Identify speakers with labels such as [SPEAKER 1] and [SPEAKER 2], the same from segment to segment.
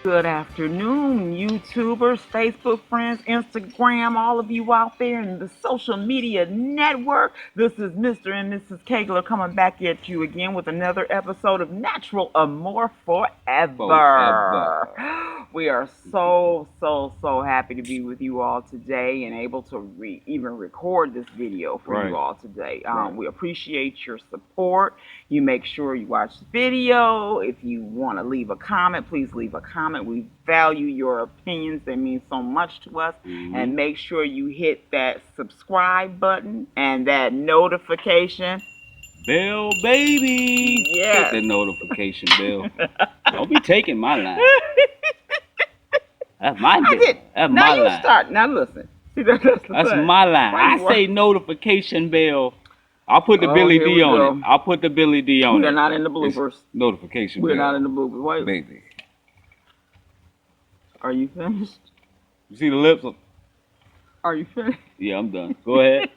[SPEAKER 1] good afternoon, YouTubers, Facebook friends, Instagram, all of you out there in the social media network. This is Mr. and Mrs. Kaigler coming back at you again with another episode of Natural Amor Forever. We are so happy to be with you all today and able to even record this video for you all today. We appreciate your support. You make sure you watch the video. If you want to leave a comment, please leave a comment. We value your opinions. They mean so much to us. And make sure you hit that subscribe button and that notification
[SPEAKER 2] bell, baby.
[SPEAKER 1] Yes.
[SPEAKER 2] Hit the notification bell. Don't be taking my line. That's my bell. That's
[SPEAKER 1] now
[SPEAKER 2] my
[SPEAKER 1] you
[SPEAKER 2] line.
[SPEAKER 1] start. Now listen. See, that's
[SPEAKER 2] my line. I say notification bell. I'll put the Billy D on it. I'll put the Billy D on it.
[SPEAKER 1] We're not in the bloopers.
[SPEAKER 2] It's notification
[SPEAKER 1] We're
[SPEAKER 2] bell.
[SPEAKER 1] not in the bloopers. Wait.
[SPEAKER 2] Baby.
[SPEAKER 1] Are you finished?
[SPEAKER 2] You see the lips?
[SPEAKER 1] Are you finished?
[SPEAKER 2] Yeah, I'm done. Go ahead.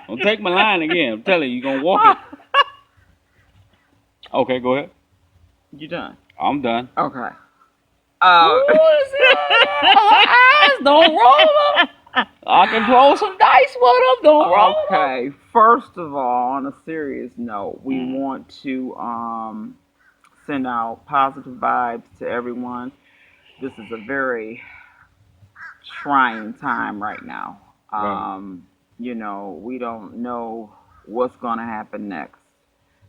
[SPEAKER 2] Don't take my line again. I'm telling you, you're going to walk it. Okay, go ahead.
[SPEAKER 1] You done?
[SPEAKER 2] I'm done.
[SPEAKER 1] Okay.
[SPEAKER 2] Eyes don't roll up. I can throw some dice with them. Don't roll up.
[SPEAKER 1] Okay. First of all, on a serious note, we want to send out positive vibes to everyone. This is a very trying time right now. You know, we don't know what's going to happen next.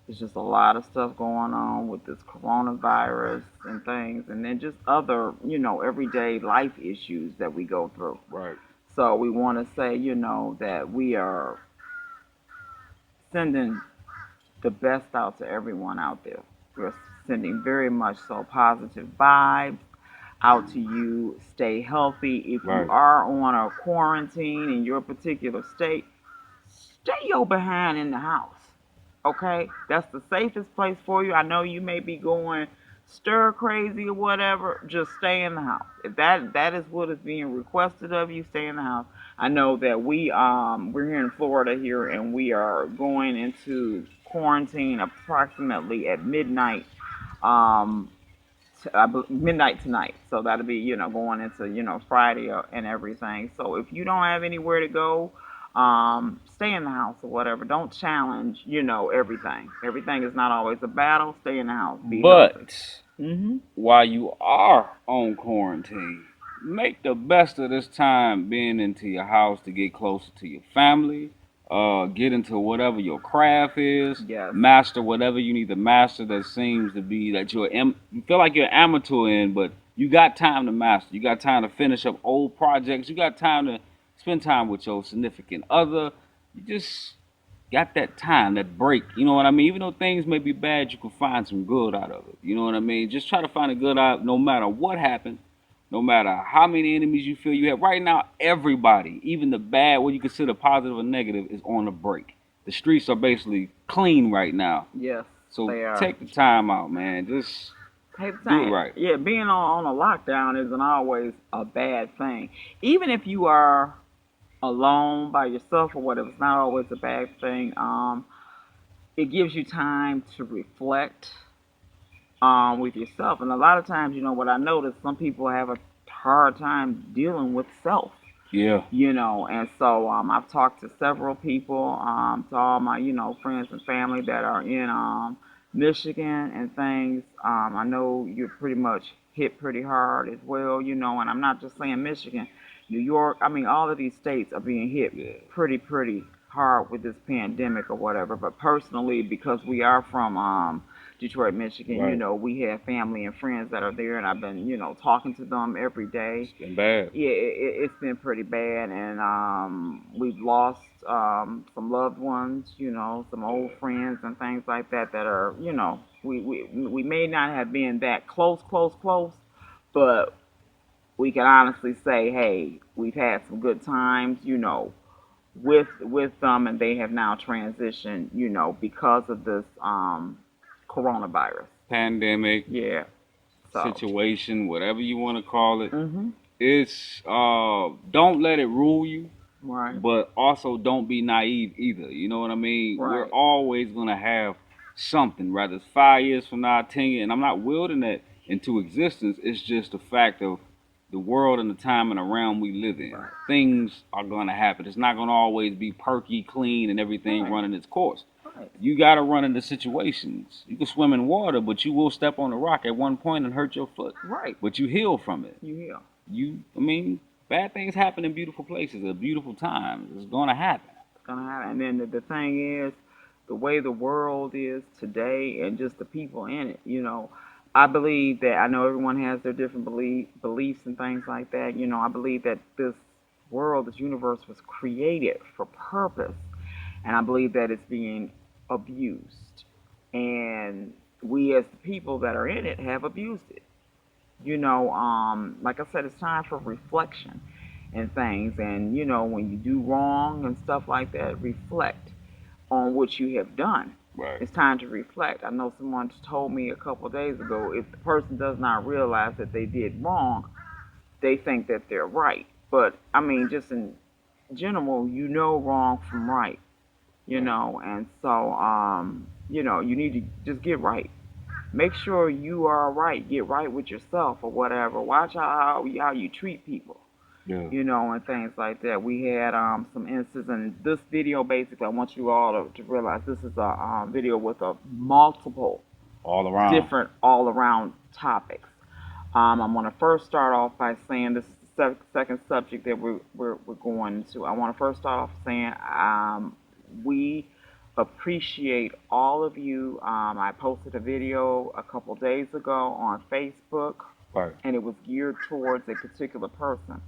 [SPEAKER 1] There's just a lot of stuff going on with this coronavirus and things, and then just other, you know, everyday life issues that we go through.
[SPEAKER 2] Right.
[SPEAKER 1] So we want to say, you know, that we are sending the best out to everyone out there. We're sending very much so positive vibes out to you. Stay healthy. If you are on a quarantine in your particular state, stay your behind in the house. Okay? That's the safest place for you. I know you may be going stir crazy or whatever. Just stay in the house. If that is what is being requested of you, stay in the house. I know that we're here in Florida here, and we are going into quarantine approximately at midnight. Midnight tonight, so that'll be, you know, going into, you know, Friday and everything. So if you don't have anywhere to go, stay in the house or whatever. Don't challenge, you know, everything. Everything is not always a battle. Stay in the house. Be healthy.
[SPEAKER 2] While you are on quarantine, make the best of this time being into your house to get closer to your family. Get into whatever your craft is.
[SPEAKER 1] Yes.
[SPEAKER 2] Master whatever you need to master that seems to be that you feel like you're an amateur in, but you got time to master. You got time to finish up old projects. You got time to spend time with your significant other. You just got that time, that break. You know what I mean? Even though things may be bad, you can find some good out of it. You know what I mean? Just try to find a good out no matter what happened. No matter how many enemies you feel you have. Right now, everybody, even the bad, what you consider positive or negative, is on a break. The streets are basically clean right now.
[SPEAKER 1] Yes,
[SPEAKER 2] so
[SPEAKER 1] they are.
[SPEAKER 2] Take the time out, man. Just
[SPEAKER 1] take the time.
[SPEAKER 2] Do it right.
[SPEAKER 1] Yeah, being on a lockdown isn't always a bad thing. Even if you are alone by yourself or whatever, it's not always a bad thing. It gives you time to reflect with yourself. And a lot of times, you know, what I noticed, some people have a hard time dealing with self.
[SPEAKER 2] Yeah.
[SPEAKER 1] You know, and so I've talked to several people, to all my, you know, friends and family that are in Michigan and things. I know you're pretty much hit pretty hard as well, you know, and I'm not just saying Michigan, New York. I mean, all of these states are being hit pretty hard with this pandemic or whatever. But personally, because we are from Detroit, Michigan, you know, we have family and friends that are there, and I've been, you know, talking to them every day.
[SPEAKER 2] It's been bad.
[SPEAKER 1] Yeah, it's been pretty bad, and we've lost some loved ones, you know, some old friends and things like that that are, you know, we may not have been that close, but we can honestly say, hey, we've had some good times, you know, with them, and they have now transitioned, you know, because of this coronavirus
[SPEAKER 2] pandemic, situation, whatever you want to call it. It's don't let it rule you, but also don't be naive either. You know what I mean? We're always gonna have something, whether it's 5 years from now, 10 years, and I'm not wielding that into existence. It's just a fact of the world and the time and the realm we live in.
[SPEAKER 1] Right.
[SPEAKER 2] Things are gonna happen. It's not gonna always be perky, clean, and everything
[SPEAKER 1] Right.
[SPEAKER 2] running its course.
[SPEAKER 1] Right.
[SPEAKER 2] You gotta run into situations. You can swim in water, but you will step on a rock at one point and hurt your foot.
[SPEAKER 1] Right.
[SPEAKER 2] But you heal from it.
[SPEAKER 1] You heal.
[SPEAKER 2] I mean, bad things happen in beautiful places, at beautiful times. It's gonna happen.
[SPEAKER 1] It's gonna happen. And then the thing is, the way the world is today, and just the people in it. I believe that I know everyone has their different beliefs and things like that. I believe that this world, this universe, was created for purpose, and I believe that it's being abused, and we as the people that are in it have abused it. Like I said, it's time for reflection and things. And when you do wrong and stuff like that, reflect on what you have done.
[SPEAKER 2] Right.
[SPEAKER 1] It's time to reflect. I know someone told me a couple of days ago, if the person does not realize that they did wrong, they think that they're right. But I mean, just in general, wrong from right. And so you need to just get right. Make sure you are right. Get right with yourself or whatever. Watch how you treat people.
[SPEAKER 2] Yeah.
[SPEAKER 1] And things like that. We had some instances in this video. Basically, I want you all to realize this is a video with a multiple
[SPEAKER 2] All around.
[SPEAKER 1] different all around topics. I'm going to first start off by saying this is the second subject that we're going to. I want to first start off saying we appreciate all of you. I posted a video a couple days ago on Facebook,
[SPEAKER 2] Right.
[SPEAKER 1] and it was geared towards a particular person.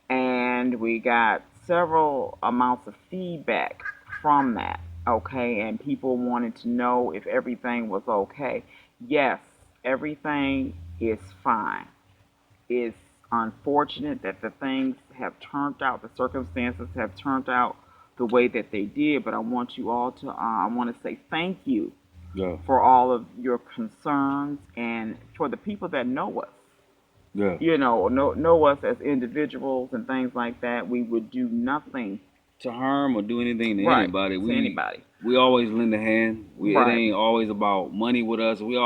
[SPEAKER 1] And we got several amounts of feedback from that, okay? And people wanted to know if everything was okay. Yes, everything is fine. It's unfortunate that the things have turned out, the circumstances have turned out the way that they did, but I want you all to, I want to say thank you
[SPEAKER 2] Yeah.
[SPEAKER 1] for all of your concerns and for the people that know us.
[SPEAKER 2] Yeah.
[SPEAKER 1] Know us as individuals and things like that. We would do nothing
[SPEAKER 2] To harm or do anything to
[SPEAKER 1] right
[SPEAKER 2] anybody.
[SPEAKER 1] to anybody.
[SPEAKER 2] We always lend a hand. It
[SPEAKER 1] Right.
[SPEAKER 2] ain't always about money with us. When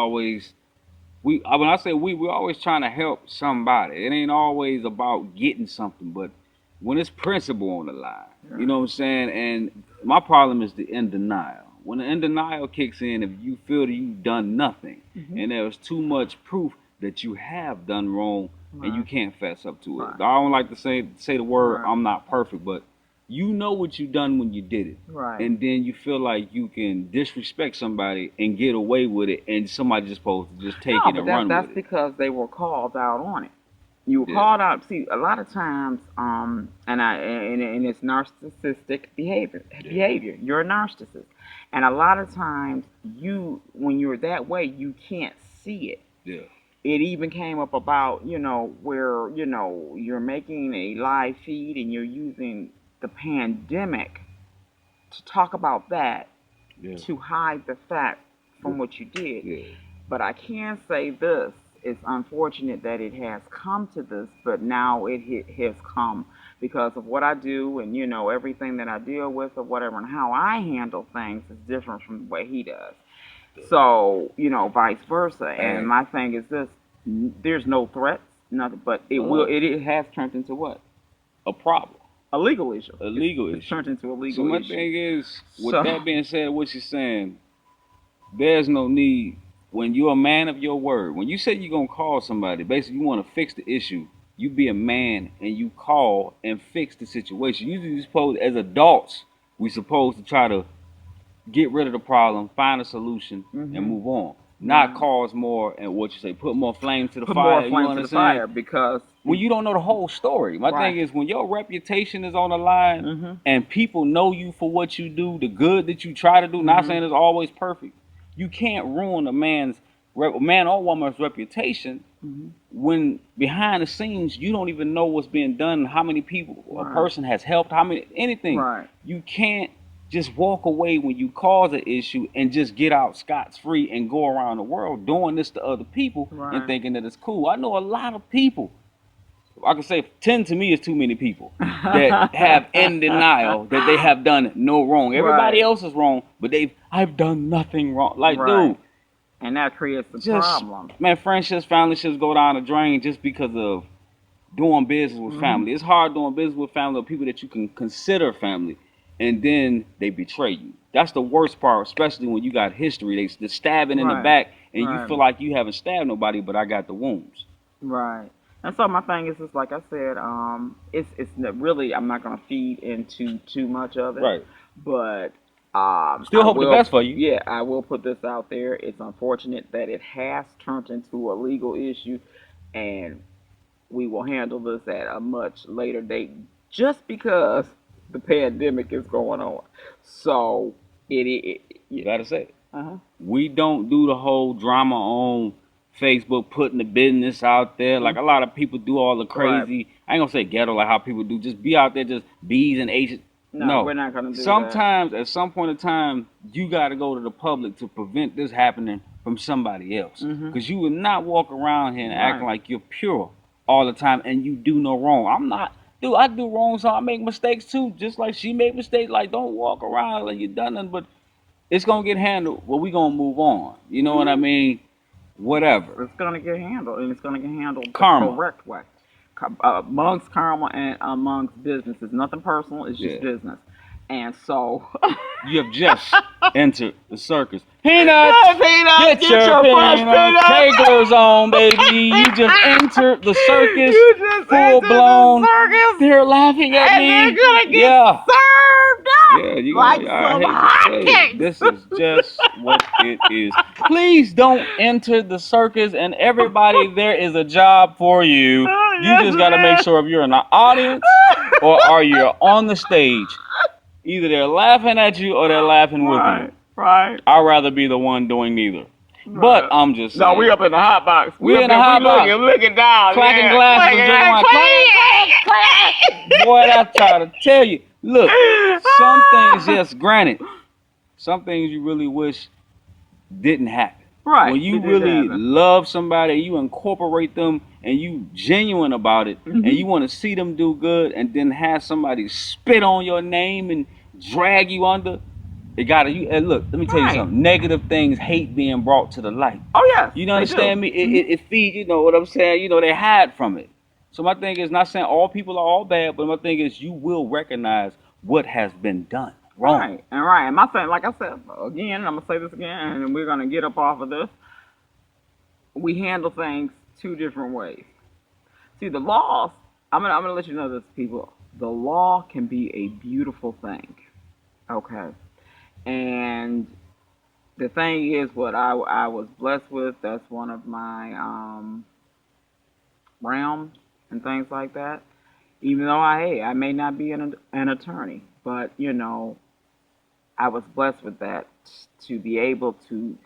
[SPEAKER 2] I say we're always trying to help somebody. It ain't always about getting something, but when it's principle on the line, you know what I'm saying? And my problem is the in denial. When the in denial kicks in, if you feel that you've done nothing, and there's too much proof that you have done wrong, and you can't fess up to it.
[SPEAKER 1] Right.
[SPEAKER 2] I don't like to say the word
[SPEAKER 1] Right.
[SPEAKER 2] I'm not perfect, but you know what you done when you did it.
[SPEAKER 1] Right.
[SPEAKER 2] And then you feel like you can disrespect somebody and get away with it, and somebody just supposed to just take
[SPEAKER 1] No,
[SPEAKER 2] it
[SPEAKER 1] but
[SPEAKER 2] and run
[SPEAKER 1] that's
[SPEAKER 2] with it.
[SPEAKER 1] because they were called out on it. You were
[SPEAKER 2] Yeah.
[SPEAKER 1] called out. See, a lot of times, and it's narcissistic behavior. You're a narcissist, and a lot of times, when you're that way, you can't see it.
[SPEAKER 2] Yeah.
[SPEAKER 1] It even came up about, where, you're making a live feed and you're using the pandemic to talk about that,
[SPEAKER 2] Yeah.
[SPEAKER 1] to hide the fact from what you did.
[SPEAKER 2] Yeah.
[SPEAKER 1] But I can say this. It's unfortunate that it has come to this, but now it has come because of what I do and, everything that I deal with or whatever, and how I handle things is different from the way he does. So, vice versa. And my thing is this: there's no threats, nothing, but it has turned into what?
[SPEAKER 2] A problem.
[SPEAKER 1] A legal issue.
[SPEAKER 2] A legal
[SPEAKER 1] It's
[SPEAKER 2] issue.
[SPEAKER 1] turned into a
[SPEAKER 2] So
[SPEAKER 1] legal
[SPEAKER 2] my
[SPEAKER 1] issue.
[SPEAKER 2] thing is, with
[SPEAKER 1] So-
[SPEAKER 2] that being said, what you're saying, there's no need. When you're a man of your word, when you say you're gonna call somebody, basically you want to fix the issue. You be a man and you call and fix the situation. Usually, you're supposed, as adults, we supposed to try to get rid of the problem, find a solution, and move on. Not cause more and what you say, put more flame to the
[SPEAKER 1] Put
[SPEAKER 2] fire.
[SPEAKER 1] more flame to the fire because
[SPEAKER 2] When you don't know the whole story. My
[SPEAKER 1] Right.
[SPEAKER 2] thing is, when your reputation is on the line and people know you for what you do, the good that you try to do, not saying it's always perfect, you can't ruin a man or woman's reputation when behind the scenes you don't even know what's being done, how many people a
[SPEAKER 1] Right.
[SPEAKER 2] person has helped, how many anything.
[SPEAKER 1] Right.
[SPEAKER 2] You can't just walk away when you cause an issue and just get out scot-free and go around the world doing this to other people
[SPEAKER 1] Right.
[SPEAKER 2] and thinking that it's cool. I know a lot of people. I can say 10 to me is too many people that have in denial that they have done no wrong. Everybody
[SPEAKER 1] Right.
[SPEAKER 2] else is wrong, but I've done nothing wrong. Like,
[SPEAKER 1] Right.
[SPEAKER 2] dude,
[SPEAKER 1] And that creates a
[SPEAKER 2] Just
[SPEAKER 1] problem.
[SPEAKER 2] man, friendships, family ships go down the drain just because of doing business with
[SPEAKER 1] Hmm.
[SPEAKER 2] family. It's hard doing business with family or people that you can consider family, and then they betray you. That's the worst part, especially when you got history. They stabbing in the
[SPEAKER 1] Right.
[SPEAKER 2] back, and you
[SPEAKER 1] Right.
[SPEAKER 2] feel like you haven't stabbed nobody, but I got the wounds.
[SPEAKER 1] Right. And so my thing is just like I said, really I'm not gonna feed into too much of it,
[SPEAKER 2] Right.
[SPEAKER 1] but
[SPEAKER 2] Still hope the best for you.
[SPEAKER 1] yeah, I will put this out there. It's unfortunate that it has turned into a legal issue, and we will handle this at a much later date, just because the pandemic is going on. So
[SPEAKER 2] You
[SPEAKER 1] yeah.
[SPEAKER 2] gotta say it.
[SPEAKER 1] Uh huh.
[SPEAKER 2] We don't do the whole drama on Facebook, putting the business out there like a lot of people do. All the
[SPEAKER 1] Right.
[SPEAKER 2] crazy, I ain't gonna say ghetto like how people do. Just be out there, just B's and H's.
[SPEAKER 1] No, we're
[SPEAKER 2] No.
[SPEAKER 1] not gonna do that.
[SPEAKER 2] Sometimes, at some point in time, you got to go to the public to prevent this happening from somebody else.
[SPEAKER 1] Mhm.
[SPEAKER 2] Because you would not walk around here and acting
[SPEAKER 1] Right.
[SPEAKER 2] like you're pure all the time and you do no wrong. I'm not. Dude, I do wrong, so I make mistakes too. Just like she made mistakes. Like, don't walk around like you done nothing, but it's gonna get handled. Well, we gonna move on. You know what I
[SPEAKER 1] Mhm.
[SPEAKER 2] mean? Whatever.
[SPEAKER 1] It's gonna get handled, and it's gonna get handled the
[SPEAKER 2] Karma.
[SPEAKER 1] correct way. Amongst karma and amongst business, it's nothing personal. It's just
[SPEAKER 2] Yeah.
[SPEAKER 1] business, and so.
[SPEAKER 2] You have just entered the circus. Peanuts!
[SPEAKER 1] Peanuts,
[SPEAKER 2] Get your
[SPEAKER 1] fresh
[SPEAKER 2] peanuts! Kaigler's on, baby. You just entered the circus.
[SPEAKER 1] You just
[SPEAKER 2] Full
[SPEAKER 1] entered
[SPEAKER 2] blown.
[SPEAKER 1] the circus,
[SPEAKER 2] They're laughing at
[SPEAKER 1] and they're
[SPEAKER 2] me.
[SPEAKER 1] gonna get
[SPEAKER 2] Yeah.
[SPEAKER 1] served up
[SPEAKER 2] Yeah, you
[SPEAKER 1] like
[SPEAKER 2] gonna. I
[SPEAKER 1] some
[SPEAKER 2] hate to say it.
[SPEAKER 1] hotcakes.
[SPEAKER 2] This is just what it is. Please don't enter the circus, and everybody, there is a job for you. You
[SPEAKER 1] Yes,
[SPEAKER 2] just got to make
[SPEAKER 1] it
[SPEAKER 2] sure if you're in the audience or are you on the stage. Either they're laughing at you or they're laughing with you.
[SPEAKER 1] Right, right,
[SPEAKER 2] I'd rather be the one doing neither. But
[SPEAKER 1] right.
[SPEAKER 2] I'm just
[SPEAKER 1] No,
[SPEAKER 2] saying.
[SPEAKER 1] we up in the hot box.
[SPEAKER 2] We
[SPEAKER 1] up
[SPEAKER 2] in the
[SPEAKER 1] there.
[SPEAKER 2] hot box.
[SPEAKER 1] Looking down.
[SPEAKER 2] Clacking
[SPEAKER 1] Yeah.
[SPEAKER 2] glasses and drinking wine. Boy, I try to tell you. Look, some things, yes, granted, some things you really wish didn't happen.
[SPEAKER 1] Right.
[SPEAKER 2] When you
[SPEAKER 1] It did
[SPEAKER 2] really
[SPEAKER 1] happen.
[SPEAKER 2] love somebody, you incorporate them and you genuine about it, and you want to see them do good, and then have somebody spit on your name and drag you under. It gotta you and look, let me tell you
[SPEAKER 1] Right.
[SPEAKER 2] something. Negative things hate being brought to the light.
[SPEAKER 1] Oh yes,
[SPEAKER 2] You
[SPEAKER 1] they
[SPEAKER 2] understand
[SPEAKER 1] do.
[SPEAKER 2] me? It feeds, you know what I'm saying? You know, they hide from it. So my thing is not saying all people are all bad, but my thing is you will recognize what has been done wrong.
[SPEAKER 1] Right, and right. And my thing, like I said again, I'm gonna say this again, and we're gonna get up off of this. We handle things two different ways. See, the laws. I'm gonna let you know this, people. The law can be a beautiful thing. Okay, and the thing is, what I was blessed with. That's one of my realms and things like that. Even though I may not be an attorney, but I was blessed with that to be able to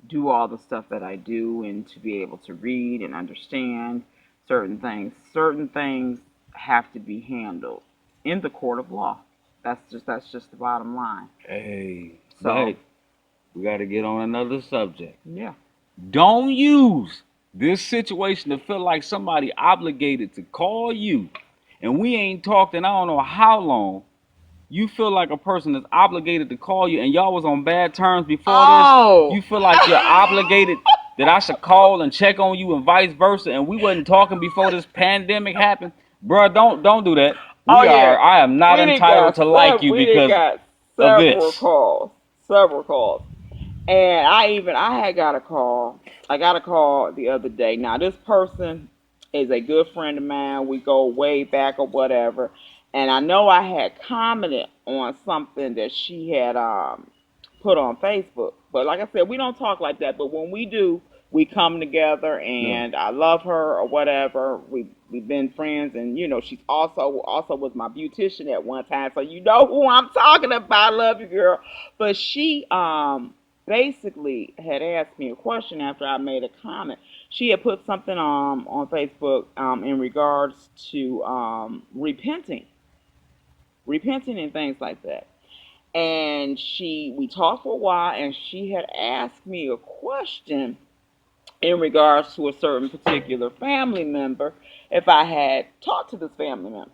[SPEAKER 1] do all the stuff that I do and to be able to read and understand certain things. Certain things have to be handled in the court of law. That's just the bottom line.
[SPEAKER 2] Hey, but
[SPEAKER 1] So
[SPEAKER 2] hey, we gotta get on another subject.
[SPEAKER 1] yeah,
[SPEAKER 2] Don't use this situation to feel like somebody obligated to call you and we ain't talked in I don't know how long. You feel like a person is obligated to call you and y'all was on bad terms before this.
[SPEAKER 1] oh,
[SPEAKER 2] You feel like you're obligated that I should call and check on you and vice versa and we wasn't talking before this pandemic happened. Bruh, don't do that.
[SPEAKER 1] oh yeah.
[SPEAKER 2] I am not entitled to like you
[SPEAKER 1] We did
[SPEAKER 2] because
[SPEAKER 1] got
[SPEAKER 2] of
[SPEAKER 1] several
[SPEAKER 2] this.
[SPEAKER 1] calls, several calls. And I had got a call. I got a call the other day. Now this person is a good friend of mine. We go way back or whatever. And I know I had commented on something that she had put on Facebook. But like I said, we don't talk like that. But when we do, we come together,
[SPEAKER 2] No.
[SPEAKER 1] and I love her or whatever. We've been friends, and she's also was my beautician at one time. So you know who I'm talking about. Love you, girl. But she basically had asked me a question after I made a comment. She had put something on Facebook in regards to repenting and things like that. And we talked for a while, and she had asked me a question in regards to a certain particular family member, if I had talked to this family member.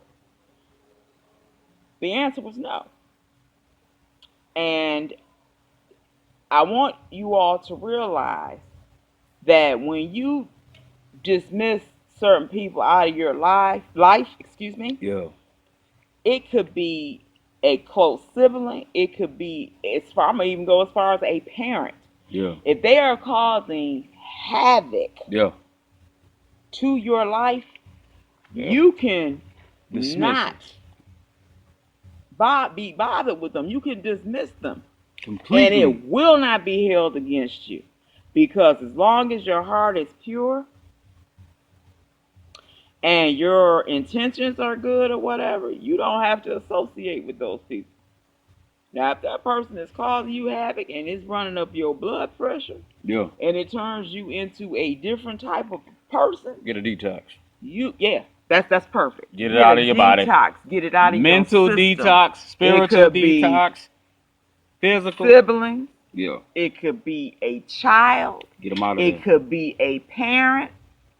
[SPEAKER 1] The answer was no. And I want you all to realize that when you dismiss certain people out of your excuse me,
[SPEAKER 2] Yeah.
[SPEAKER 1] it could be a close sibling. It could be as far. I'm gonna even go as far as a parent.
[SPEAKER 2] Yeah.
[SPEAKER 1] If they are causing havoc
[SPEAKER 2] Yeah.
[SPEAKER 1] to your life,
[SPEAKER 2] Yeah.
[SPEAKER 1] you can
[SPEAKER 2] Dismiss
[SPEAKER 1] not
[SPEAKER 2] them
[SPEAKER 1] be bothered with them. You can dismiss them, and
[SPEAKER 2] completely.
[SPEAKER 1] it will not be held against you, because as long as your heart is pure and your intentions are good or whatever, you don't have to associate with those people. Now, if that person is causing you havoc and it's running up your blood pressure,
[SPEAKER 2] Yeah.
[SPEAKER 1] and it turns you into a different type of person,
[SPEAKER 2] Get a detox.
[SPEAKER 1] That's perfect.
[SPEAKER 2] Get it
[SPEAKER 1] Get a
[SPEAKER 2] out of your body.
[SPEAKER 1] detox. Get it out of your
[SPEAKER 2] Mental
[SPEAKER 1] system.
[SPEAKER 2] detox,
[SPEAKER 1] It
[SPEAKER 2] spiritual
[SPEAKER 1] could be
[SPEAKER 2] detox, physical.
[SPEAKER 1] siblings.
[SPEAKER 2] Yeah.
[SPEAKER 1] It could be a child.
[SPEAKER 2] Get them out of
[SPEAKER 1] It
[SPEAKER 2] there.
[SPEAKER 1] could be a parent.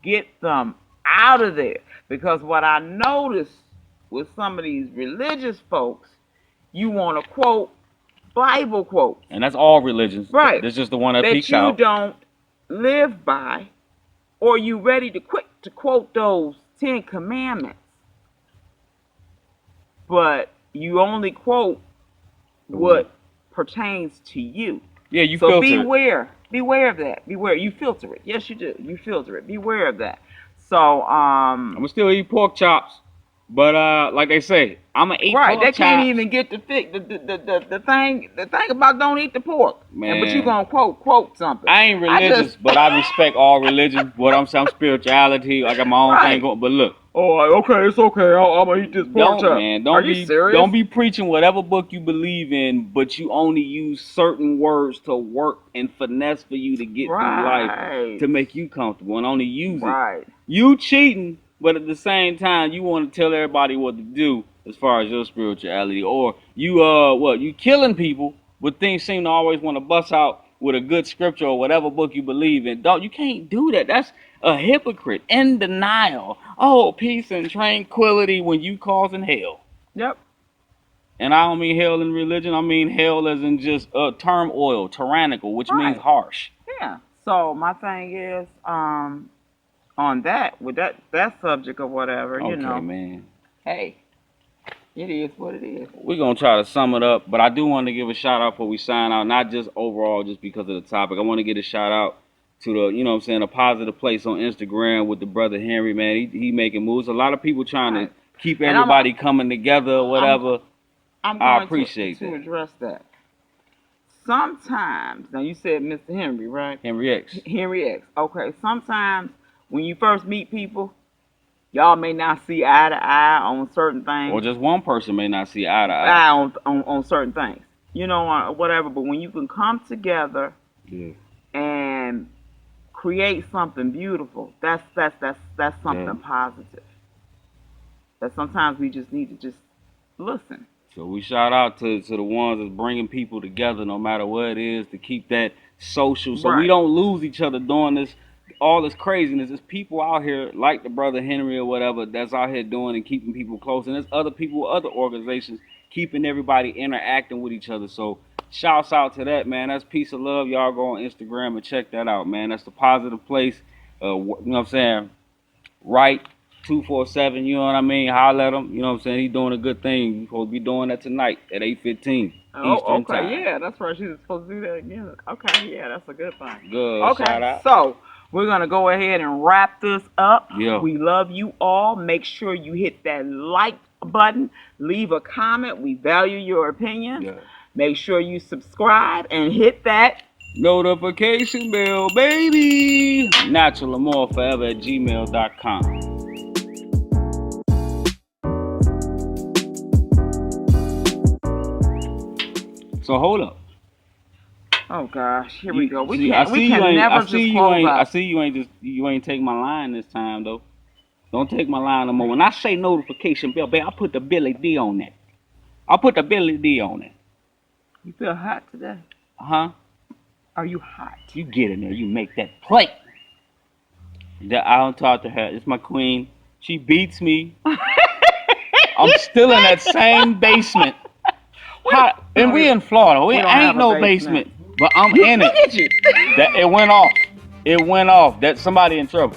[SPEAKER 1] Get them out of there. Because what I noticed with some of these religious folks, you want to quote Bible quotes.
[SPEAKER 2] And that's all religions.
[SPEAKER 1] Right.
[SPEAKER 2] This is just the one that
[SPEAKER 1] That
[SPEAKER 2] peaks
[SPEAKER 1] you
[SPEAKER 2] out.
[SPEAKER 1] don't live by, or you ready to quote those 10 commandments, but you only quote what pertains to you.
[SPEAKER 2] Yeah, you
[SPEAKER 1] So
[SPEAKER 2] filter it.
[SPEAKER 1] beware of that. Beware. You filter it. Yes, you do. You filter it. Beware of that. So
[SPEAKER 2] I'm gonna still eat pork chops, but like they say, I'm gonna eat
[SPEAKER 1] right,
[SPEAKER 2] pork
[SPEAKER 1] they
[SPEAKER 2] chops.
[SPEAKER 1] can't even get the thing about don't eat the pork.
[SPEAKER 2] Man,
[SPEAKER 1] But you gonna quote something.
[SPEAKER 2] I ain't religious, but I respect all religion. What I'm saying, spirituality. I got my own thing going. But look,
[SPEAKER 1] okay, it's okay. I'm gonna eat this pork chop. Are you serious?
[SPEAKER 2] Don't be preaching whatever book you believe in, but you only use certain words to work and finesse for you to get through life to make you comfortable, and only use it. You cheating, but at the same time, you want to tell everybody what to do as far as your spirituality, or you killing people, but things seem to always want to bust out with a good scripture or whatever book you believe in. You can't do that. That's a hypocrite in denial. Oh, peace and tranquility when you causing hell.
[SPEAKER 1] Yep.
[SPEAKER 2] And I don't mean hell in religion. I mean hell as in just turmoil, tyrannical, which means harsh.
[SPEAKER 1] Yeah. So my thing is, on that with that subject or whatever,
[SPEAKER 2] Okay,
[SPEAKER 1] you know,
[SPEAKER 2] man.
[SPEAKER 1] hey, it is what it is.
[SPEAKER 2] We're gonna try to sum it up, but I do want to give a shout out before we sign out, not just overall just because of the topic. I want to get a shout out to the, you know what I'm saying, a positive place on Instagram with the brother Henry, man. He making moves. A lot of people trying to keep everybody coming together or whatever. I appreciate
[SPEAKER 1] to address that. Sometimes, now you said Mr. Henry, right?
[SPEAKER 2] Henry X.
[SPEAKER 1] Henry X. Okay, sometimes when you first meet people, y'all may not see eye to eye on certain things.
[SPEAKER 2] Or just one person may not see eye to eye.
[SPEAKER 1] On certain things. You know, whatever. But when you can come together and create something beautiful, that's something positive. That sometimes we just need to just listen.
[SPEAKER 2] So we shout out to the ones that's bringing people together, no matter what it is, to keep that social, so we don't lose each other doing this, all this craziness. There's people out here like the brother Henry or whatever that's out here doing and keeping people close, and there's other people, other organizations keeping everybody interacting with each other. So shouts out to that, man. That's peace of love. Y'all go on Instagram and check that out, man. That's the positive place. You know what I'm saying? Right. 247, you know what I mean? Holler at him, you know what I'm saying? He's doing a good thing. He's supposed to be doing that tonight at 8:15 Eastern time.
[SPEAKER 1] Yeah, that's right. She's supposed to do that again. Okay, yeah, that's a good thing.
[SPEAKER 2] Good.
[SPEAKER 1] Okay,
[SPEAKER 2] shout out.
[SPEAKER 1] So we're gonna go ahead and wrap this up.
[SPEAKER 2] Yeah.
[SPEAKER 1] We love you all. Make sure you hit that like button, leave a comment. We value your opinion.
[SPEAKER 2] Yeah.
[SPEAKER 1] Make sure you subscribe and hit that
[SPEAKER 2] notification bell, baby. NaturalAmorForever at gmail.com. So hold up.
[SPEAKER 1] Oh gosh, here we go.
[SPEAKER 2] I see you ain't take my line this time though. Don't take my line no more. When I say notification bell, babe, I put the Billy D on that.
[SPEAKER 1] You feel hot today?
[SPEAKER 2] Huh?
[SPEAKER 1] Are you hot?
[SPEAKER 2] You get in there, you make that plate. I don't talk to her. It's my queen. She beats me. I'm still in that same basement. And we in Florida. We ain't no basement. But I'm in it.
[SPEAKER 1] Look at you.
[SPEAKER 2] It went off. It went off. That somebody in trouble.